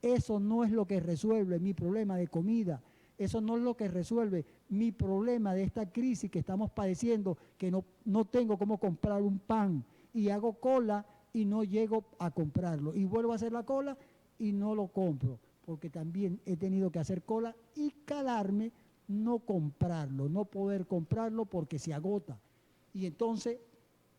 eso no es lo que resuelve mi problema de comida, eso no es lo que resuelve mi problema de esta crisis que estamos padeciendo, que no tengo cómo comprar un pan y hago cola y no llego a comprarlo, y vuelvo a hacer la cola y no lo compro, porque también he tenido que hacer cola y calarme no comprarlo, no poder comprarlo porque se agota. Y entonces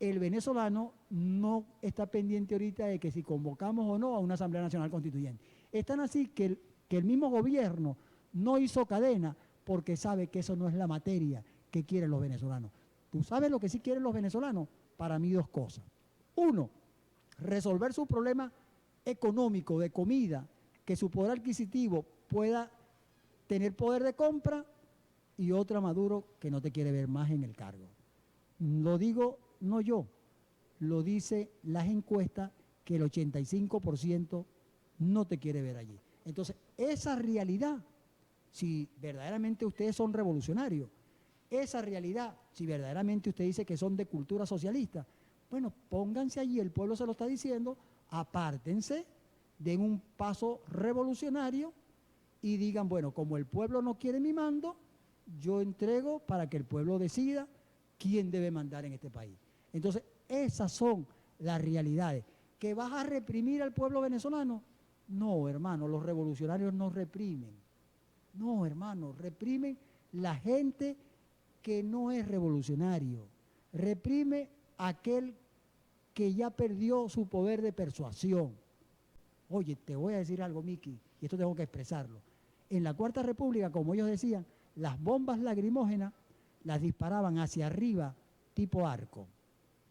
el venezolano no está pendiente ahorita de que si convocamos o no a una Asamblea Nacional Constituyente. Es tan así que el mismo gobierno no hizo cadena porque sabe que eso no es la materia que quieren los venezolanos. ¿Tú sabes lo que sí quieren los venezolanos? Para mí 2 cosas. 1, resolver su problema económico de comida, que su poder adquisitivo pueda tener poder de compra, y otra, Maduro, que no te quiere ver más en el cargo. Lo digo no yo, lo dice las encuestas, que el 85% no te quiere ver allí. Entonces, esa realidad, si verdaderamente ustedes son revolucionarios, esa realidad, si verdaderamente usted dice que son de cultura socialista, bueno, pónganse allí, el pueblo se lo está diciendo, apártense, den un paso revolucionario y digan, bueno, como el pueblo no quiere mi mando, yo entrego para que el pueblo decida quién debe mandar en este país. Entonces, esas son las realidades. ¿Que vas a reprimir al pueblo venezolano? No, hermano, los revolucionarios no reprimen. No, hermano, reprimen la gente que no es revolucionario. Reprime aquel que ya perdió su poder de persuasión. Oye, te voy a decir algo, Miki, y esto tengo que expresarlo. En la Cuarta República, como ellos decían, las bombas lacrimógenas las disparaban hacia arriba, tipo arco.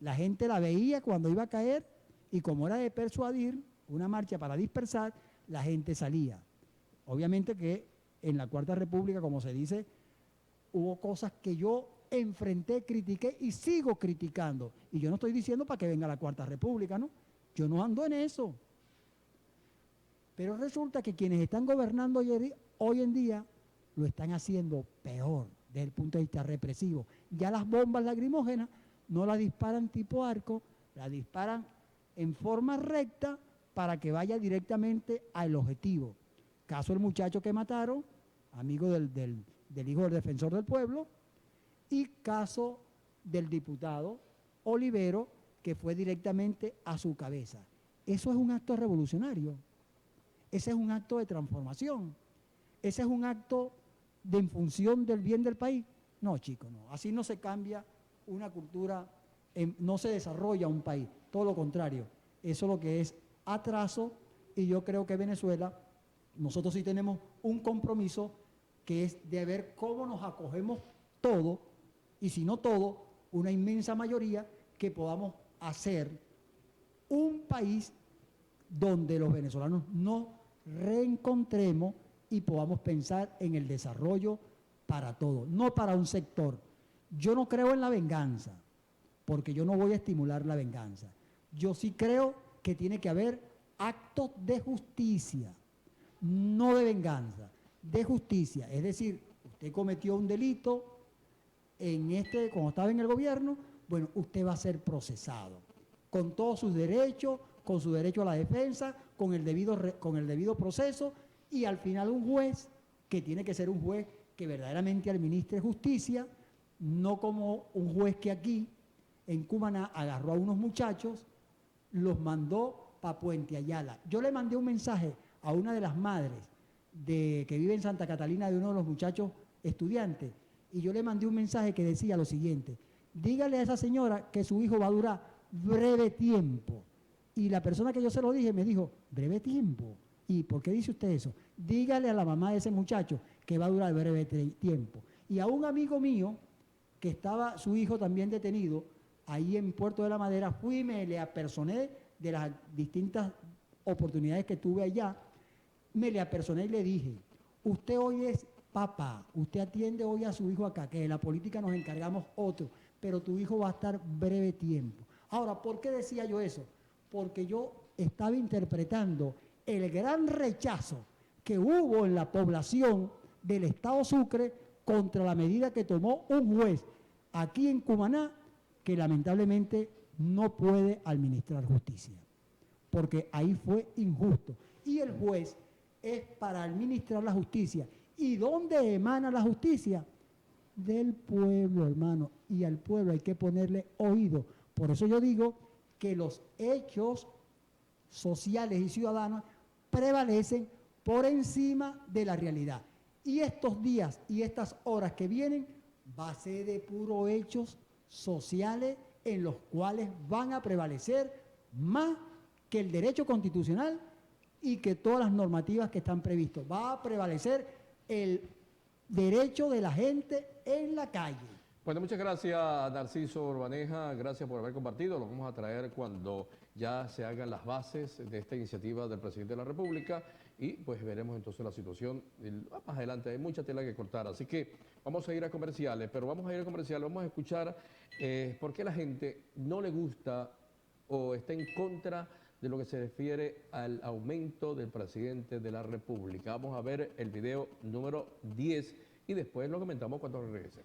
La gente la veía cuando iba a caer y como era de persuadir, una marcha para dispersar, la gente salía. Obviamente que en la Cuarta República, como se dice, hubo cosas que yo enfrenté, critiqué y sigo criticando. Y yo no estoy diciendo para que venga la Cuarta República, ¿no? Yo no ando en eso. Pero resulta que quienes están gobernando hoy en día lo están haciendo peor desde el punto de vista represivo. Ya las bombas lacrimógenas no las disparan tipo arco, las disparan en forma recta para que vaya directamente al objetivo. Caso el muchacho que mataron, amigo del hijo del defensor del pueblo, y caso del diputado Olivero, que fue directamente a su cabeza. Eso es un acto revolucionario. Ese es un acto de transformación. Ese es un acto de en función del bien del país. No, chicos, no. Así no se cambia una cultura, no se desarrolla un país. Todo lo contrario. Eso es lo que es atraso, y yo creo que Venezuela, nosotros sí tenemos un compromiso que es de ver cómo nos acogemos todo, y si no todo, una inmensa mayoría, que podamos hacer un país donde los venezolanos nos reencontremos y podamos pensar en el desarrollo para todos, no para un sector. Yo no creo en la venganza, porque yo no voy a estimular la venganza. Yo sí creo que tiene que haber actos de justicia, no de venganza, de justicia. Es decir, usted cometió un delito cuando estaba en el gobierno, bueno, usted va a ser procesado con todos sus derechos, con su derecho a la defensa, con el debido proceso, y al final un juez, que tiene que ser un juez que verdaderamente administre justicia, no como un juez que aquí en Cumaná agarró a unos muchachos, los mandó para Puente Ayala. Yo le mandé un mensaje a una de las madres que vive en Santa Catalina, de uno de los muchachos estudiantes, y yo le mandé un mensaje que decía lo siguiente: dígale a esa señora que su hijo va a durar breve tiempo. Y la persona que yo se lo dije me dijo, ¿breve tiempo? ¿Y por qué dice usted eso? Dígale a la mamá de ese muchacho que va a durar breve tiempo. Y a un amigo mío, que estaba su hijo también detenido, ahí en Puerto de la Madera, fui y me le apersoné de las distintas oportunidades que tuve allá, me le apersoné y le dije, usted hoy es papá, usted atiende hoy a su hijo acá, que de la política nos encargamos otros, pero tu hijo va a estar breve tiempo. Ahora, ¿por qué decía yo eso? Porque yo estaba interpretando el gran rechazo que hubo en la población del Estado Sucre contra la medida que tomó un juez aquí en Cumaná, que lamentablemente no puede administrar justicia, porque ahí fue injusto. Y el juez es para administrar la justicia. ¿Y dónde emana la justicia? Del pueblo, hermano, y al pueblo hay que ponerle oído. Por eso yo digo que los hechos sociales y ciudadanos prevalecen por encima de la realidad. Y estos días y estas horas que vienen va a ser de puros hechos sociales en los cuales van a prevalecer más que el derecho constitucional y que todas las normativas que están previstas. Va a prevalecer el derecho de la gente en la calle. Bueno, muchas gracias, Narciso Urbaneja, gracias por haber compartido. Lo vamos a traer cuando ya se hagan las bases de esta iniciativa del presidente de la República, y pues veremos entonces la situación más adelante. Hay mucha tela que cortar, así que vamos a ir a comerciales, pero vamos a escuchar por qué la gente no le gusta o está en contra de lo que se refiere al aumento del presidente de la República. Vamos a ver el video número 10 y después lo comentamos cuando regrese.